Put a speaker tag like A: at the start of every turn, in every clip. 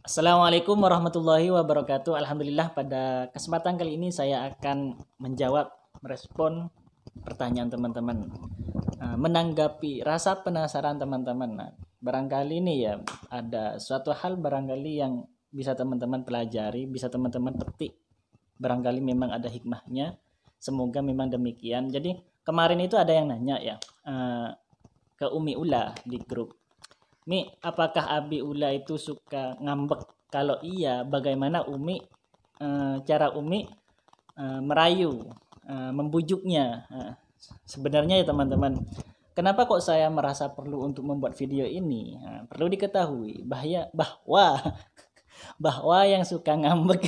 A: Assalamualaikum warahmatullahi wabarakatuh. Alhamdulillah pada kesempatan kali ini saya akan merespon pertanyaan teman-teman. Menanggapi rasa penasaran teman-teman. Nah, barangkali ini ya ada suatu hal barangkali yang bisa teman-teman pelajari, bisa teman-teman petik. Barangkali memang ada hikmahnya. Semoga memang demikian. Jadi kemarin itu ada yang nanya ya ke Umi Ula di grup. Mi, apakah Abi Ula itu suka ngambek? Kalau iya, bagaimana cara Umi merayu, membujuknya? Sebenarnya ya teman-teman, kenapa kok saya merasa perlu untuk membuat video ini? Perlu diketahui bahwa bahwa yang suka ngambek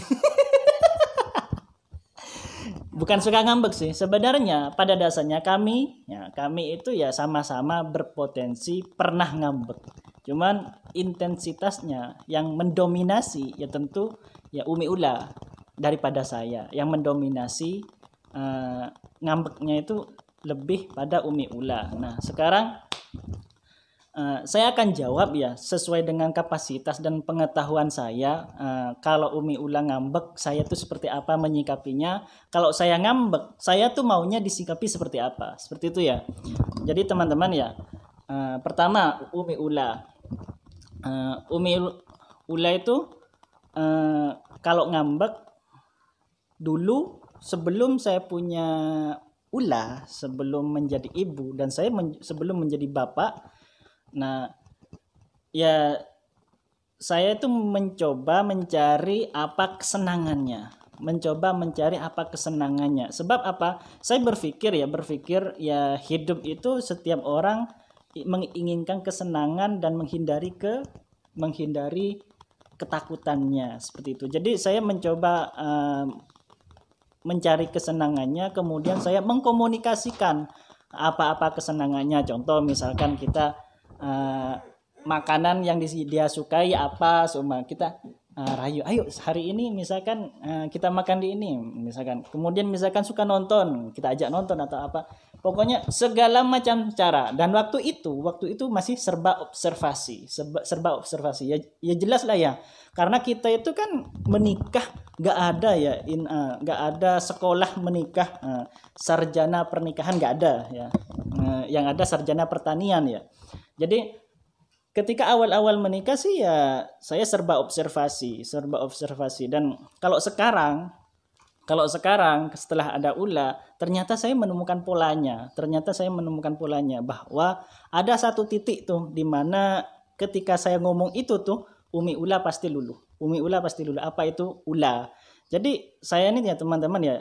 A: bukan suka ngambek sih. Sebenarnya pada dasarnya kami itu ya sama-sama berpotensi pernah ngambek. Cuman intensitasnya yang mendominasi ya tentu ya Umi Ula daripada saya. Yang mendominasi ngambeknya itu lebih pada Umi Ula. Nah, sekarang saya akan jawab ya sesuai dengan kapasitas dan pengetahuan saya. Kalau Umi Ula ngambek, saya tuh seperti apa menyikapinya. Kalau saya ngambek, saya tuh maunya disikapi seperti apa. Seperti itu ya. Jadi teman-teman ya, pertama Umi Ula. Umi Ula itu kalau ngambek dulu sebelum saya punya Ula, sebelum menjadi ibu dan saya sebelum menjadi bapak. Nah, ya saya itu mencoba mencari apa kesenangannya. Sebab apa? Saya berpikir ya hidup itu setiap orang menginginkan kesenangan dan menghindari ketakutannya seperti itu. Jadi saya mencoba mencari kesenangannya, kemudian saya mengkomunikasikan apa-apa kesenangannya. Contoh misalkan kita makanan yang dia sukai apa, semua kita rayu, ayo hari ini misalkan kita makan di ini misalkan. Kemudian misalkan suka nonton, kita ajak nonton atau apa. Pokoknya segala macam cara. Dan waktu itu masih serba observasi. Ya jelas lah ya. Karena kita itu kan menikah nggak ada ya, nggak ada sekolah menikah, sarjana pernikahan nggak ada ya. Yang ada sarjana pertanian ya. Jadi ketika awal-awal menikah sih ya saya serba observasi dan kalau sekarang setelah ada Ula ternyata saya menemukan polanya bahwa ada satu titik tuh di mana ketika saya ngomong itu tuh Umi Ula pasti luluh. Apa itu Ula? Jadi saya ini ya teman-teman ya,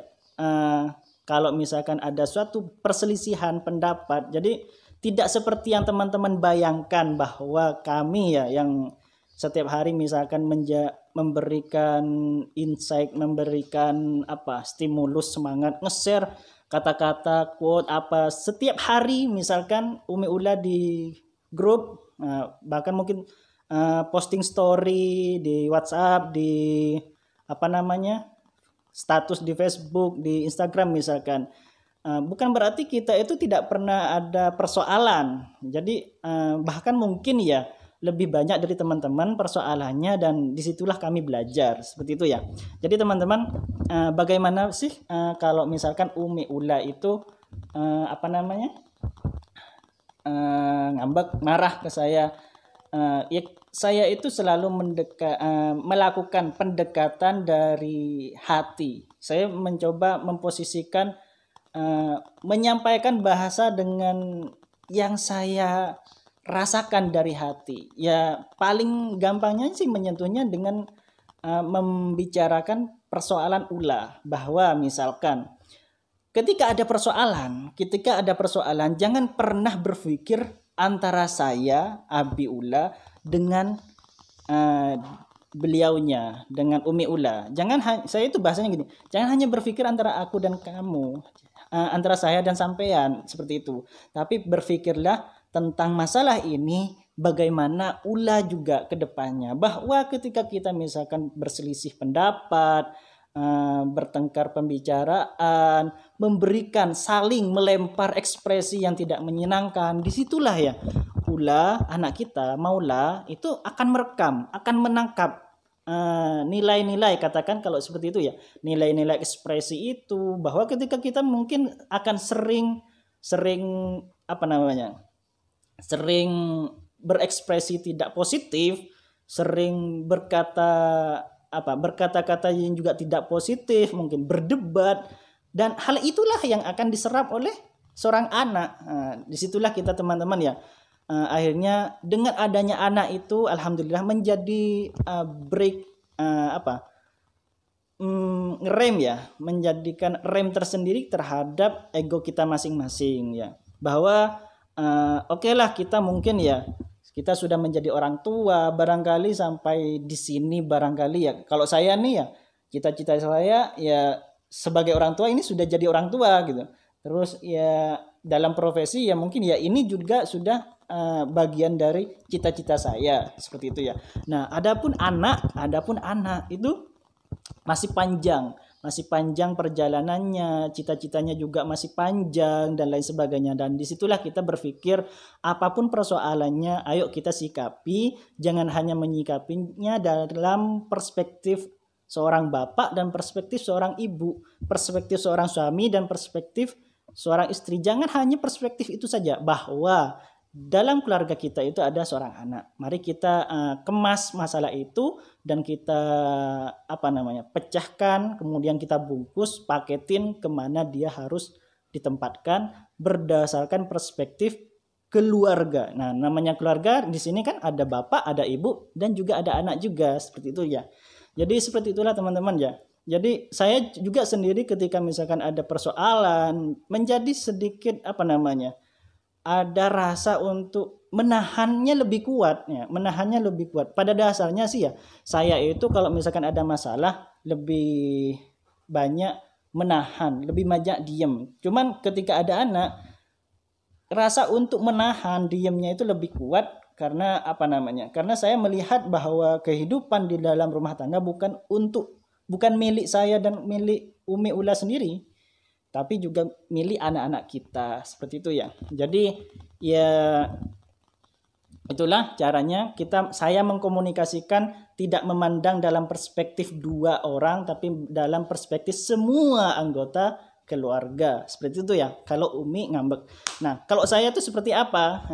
A: kalau misalkan ada suatu perselisihan pendapat, jadi tidak seperti yang teman-teman bayangkan bahwa kami ya yang setiap hari misalkan memberikan insight, memberikan stimulus, semangat, nge-share kata-kata, quote apa setiap hari misalkan Umi Ula di grup, bahkan mungkin posting story di WhatsApp, di status di Facebook, di Instagram misalkan. Bukan berarti kita itu tidak pernah ada persoalan. Jadi bahkan mungkin ya lebih banyak dari teman-teman persoalannya dan disitulah kami belajar seperti itu ya. Jadi teman-teman bagaimana sih kalau misalkan Umi Ula itu ngambek, marah ke saya, ya saya itu selalu melakukan pendekatan dari hati. Saya mencoba memposisikan menyampaikan bahasa dengan yang saya rasakan dari hati. Ya paling gampangnya sih menyentuhnya dengan membicarakan persoalan Ula, bahwa misalkan ketika ada persoalan jangan pernah berpikir antara saya Abi Ula dengan beliaunya, dengan Umi Ula. Saya itu bahasanya gini, jangan hanya berpikir antara aku dan kamu, antara saya dan sampean seperti itu. Tapi berpikirlah tentang masalah ini bagaimana Ula juga ke depannya. Bahwa ketika kita misalkan berselisih pendapat, bertengkar pembicaraan, memberikan saling melempar ekspresi yang tidak menyenangkan, disitulah ya Ula, anak kita Maula itu akan merekam, akan menangkap nilai-nilai, katakan kalau seperti itu ya, nilai-nilai ekspresi itu, bahwa ketika kita mungkin akan sering apa namanya, sering berekspresi tidak positif, sering berkata-kata yang juga tidak positif, mungkin berdebat, dan hal itulah yang akan diserap oleh seorang anak. Disitulah kita teman-teman ya, akhirnya dengan adanya anak itu alhamdulillah menjadi ngerem ya, menjadikan rem tersendiri terhadap ego kita masing-masing ya, bahwa oke lah, kita mungkin ya, kita sudah menjadi orang tua barangkali sampai di sini, barangkali ya, kalau saya nih ya, cita-cita saya ya sebagai orang tua ini sudah jadi orang tua gitu. Terus ya dalam profesi ya mungkin ya ini juga sudah bagian dari cita-cita saya seperti itu ya. Nah, adapun anak itu masih panjang perjalanannya, cita-citanya juga masih panjang dan lain sebagainya. Dan disitulah kita berpikir apapun persoalannya, ayo kita sikapi, jangan hanya menyikapinya dalam perspektif seorang bapak dan perspektif seorang ibu, perspektif seorang suami dan perspektif seorang istri. Jangan hanya perspektif itu saja, bahwa dalam keluarga kita itu ada seorang anak. Mari kita kemas masalah itu dan kita pecahkan, kemudian kita bungkus, paketin kemana dia harus ditempatkan berdasarkan perspektif keluarga. Nah, namanya keluarga di sini kan ada bapak, ada ibu, dan juga ada anak juga, seperti itu ya. Jadi seperti itulah teman-teman ya. Jadi saya juga sendiri ketika misalkan ada persoalan menjadi sedikit ada rasa untuk menahannya lebih kuat ya, menahannya lebih kuat. Pada dasarnya sih ya, saya itu kalau misalkan ada masalah lebih banyak menahan, lebih banyak diem. Cuman ketika ada anak, rasa untuk menahan diemnya itu lebih kuat karena karena saya melihat bahwa kehidupan di dalam rumah tangga bukan milik saya dan milik Umi Ula sendiri, tapi juga milik anak-anak kita, seperti itu ya. Jadi ya itulah caranya saya mengkomunikasikan, tidak memandang dalam perspektif dua orang, tapi dalam perspektif semua anggota keluarga, seperti itu ya. Kalau Umi ngambek. Nah, kalau saya tuh seperti apa?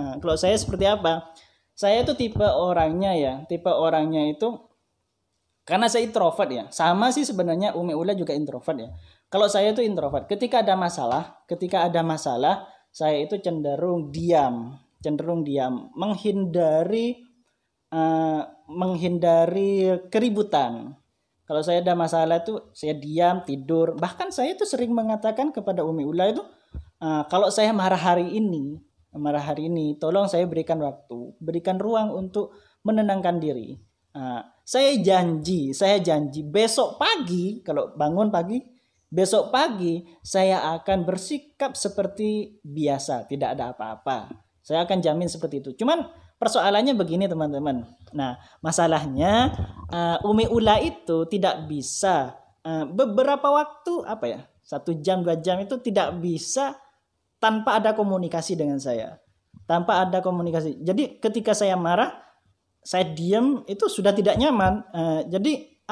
A: Saya tuh tipe orangnya itu, karena saya introvert ya. Sama sih sebenarnya Umi Ula juga introvert ya. Kalau saya itu introvert, ketika ada masalah, saya itu cenderung diam, menghindari keributan. Kalau saya ada masalah itu saya diam, tidur. Bahkan saya itu sering mengatakan kepada Umi Ula itu, kalau saya marah hari ini, tolong saya berikan waktu, berikan ruang untuk menenangkan diri. Saya janji besok pagi, kalau bangun pagi, besok pagi saya akan bersikap seperti biasa, tidak ada apa-apa. Saya akan jamin seperti itu. Cuman persoalannya begini teman-teman. Nah, masalahnya Umi Ula itu tidak bisa beberapa waktu 1 jam 2 jam itu tidak bisa tanpa ada komunikasi dengan saya. Tanpa ada komunikasi. Jadi ketika saya marah, saya diam itu sudah tidak nyaman. Jadi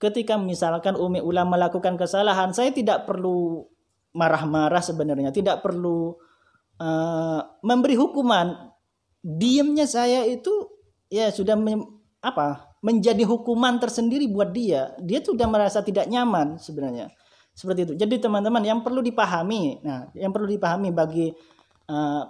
A: ketika misalkan Umi Ula melakukan kesalahan, saya tidak perlu marah-marah sebenarnya, tidak perlu memberi hukuman. Diamnya saya itu ya sudah menjadi hukuman tersendiri buat dia. Dia sudah merasa tidak nyaman sebenarnya. Seperti itu. Jadi teman-teman yang perlu dipahami, bagi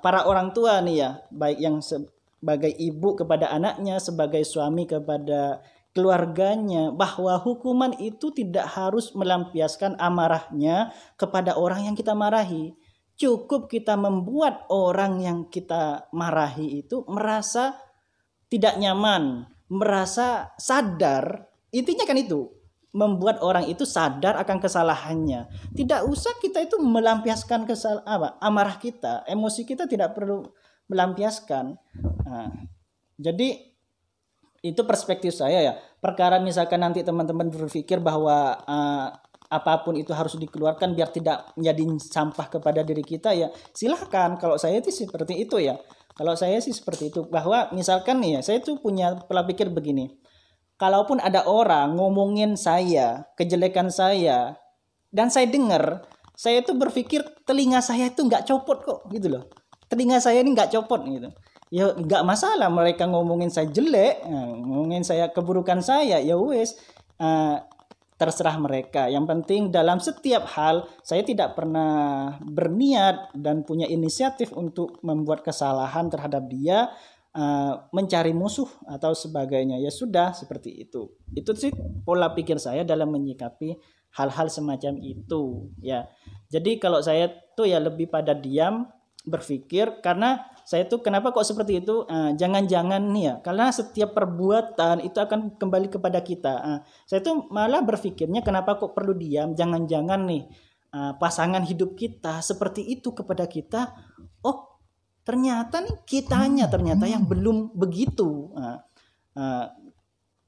A: para orang tua nih ya, baik yang sebagai ibu kepada anaknya, sebagai suami kepada keluarganya, bahwa hukuman itu tidak harus melampiaskan amarahnya kepada orang yang kita marahi. Cukup kita membuat orang yang kita marahi itu merasa tidak nyaman, merasa sadar. Intinya kan itu, membuat orang itu sadar akan kesalahannya. Tidak usah kita itu melampiaskan amarah kita, emosi kita tidak perlu melampiaskan. Jadi itu perspektif saya ya. Perkara misalkan nanti teman-teman berpikir bahwa apapun itu harus dikeluarkan biar tidak menjadi sampah kepada diri kita, ya silahkan. Kalau saya sih seperti itu ya. Bahwa misalkan nih ya, saya tuh punya pola pikir begini. kalaupun ada orang ngomongin saya, kejelekan saya, dan saya dengar, saya itu berpikir telinga saya itu nggak copot kok gitu loh. Telinga saya ini nggak copot gitu. Ya nggak masalah mereka ngomongin saya jelek, ngomongin saya keburukan saya, ya wes, terserah mereka. Yang penting dalam setiap hal saya tidak pernah berniat dan punya inisiatif untuk membuat kesalahan terhadap dia, mencari musuh atau sebagainya. Ya sudah, seperti itu. Itu sih pola pikir saya dalam menyikapi hal-hal semacam itu ya. Jadi kalau saya tuh ya lebih pada diam, berpikir, karena saya tuh kenapa kok seperti itu, jangan-jangan nih ya, karena setiap perbuatan itu akan kembali kepada kita. Saya tuh malah berpikirnya kenapa kok perlu diam, jangan-jangan nih pasangan hidup kita seperti itu kepada kita. Oh ternyata nih kitanya ternyata yang belum begitu.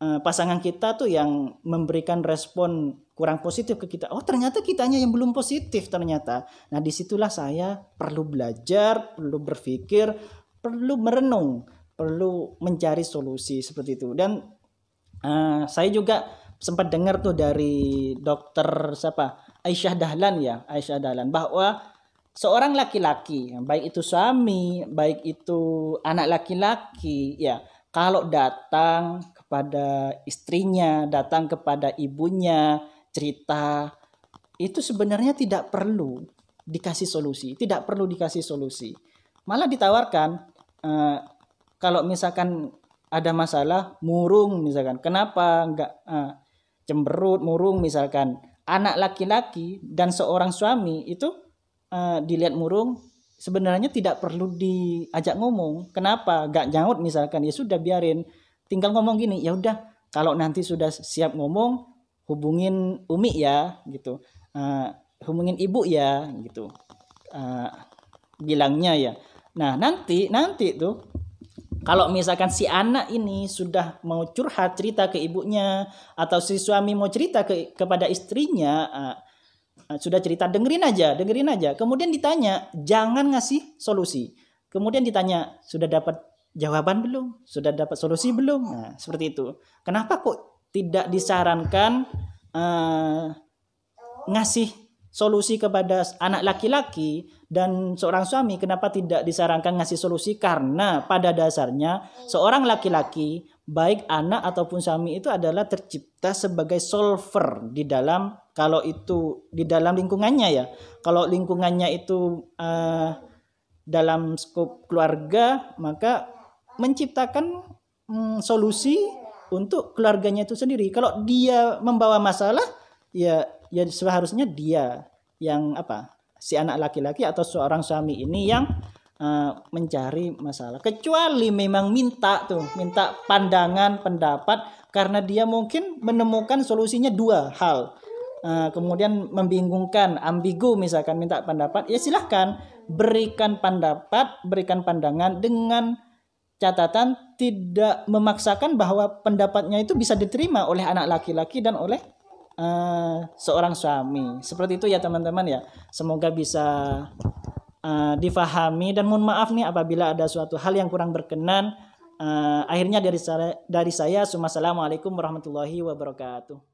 A: Pasangan kita tuh yang memberikan respon kurang positif ke kita. Oh ternyata kitanya yang belum positif ternyata. Nah disitulah saya perlu belajar, perlu berpikir, perlu merenung, perlu mencari solusi seperti itu. Dan saya juga sempat dengar tuh dari dokter Aisyah Dahlan bahwa seorang laki-laki, baik itu suami, baik itu anak laki-laki ya, kalau datang kepada istrinya, datang kepada ibunya, cerita, itu sebenarnya tidak perlu dikasih solusi. Malah ditawarkan, kalau misalkan ada masalah, murung misalkan. Kenapa enggak cemberut, murung misalkan. Anak laki-laki dan seorang suami itu dilihat murung, sebenarnya tidak perlu diajak ngomong. Kenapa? Gak nyaut misalkan, ya sudah biarin. Tinggal ngomong gini, ya udah kalau nanti sudah siap ngomong, hubungin Umi ya gitu. Hubungin ibu ya gitu. Bilangnya ya. Nah, nanti tuh kalau misalkan si anak ini sudah mau curhat cerita ke ibunya, atau si suami mau cerita kepada istrinya, sudah cerita, dengerin aja. Kemudian ditanya, jangan ngasih solusi. Kemudian ditanya, sudah dapat jawaban belum? Sudah dapat solusi belum? Nah, seperti itu. Kenapa kok tidak disarankan ngasih solusi kepada anak laki-laki dan seorang suami? Kenapa tidak disarankan ngasih solusi? Karena pada dasarnya seorang laki-laki, baik anak ataupun suami, itu adalah tercipta sebagai solver di dalam, kalau itu di dalam lingkungannya ya. Kalau lingkungannya itu dalam skop keluarga, maka menciptakan solusi untuk keluarganya itu sendiri. Kalau dia membawa masalah, ya seharusnya dia yang si anak laki-laki atau seorang suami ini yang mencari masalah. Kecuali memang minta pandangan, pendapat, karena dia mungkin menemukan solusinya dua hal, kemudian membingungkan, ambigu misalkan, minta pendapat, ya silahkan berikan pendapat, berikan pandangan dengan catatan tidak memaksakan bahwa pendapatnya itu bisa diterima oleh anak laki-laki dan oleh seorang suami. Seperti itu ya teman-teman ya. Semoga bisa difahami, dan mohon maaf nih apabila ada suatu hal yang kurang berkenan. Akhirnya dari saya, Assalamualaikum warahmatullahi wabarakatuh.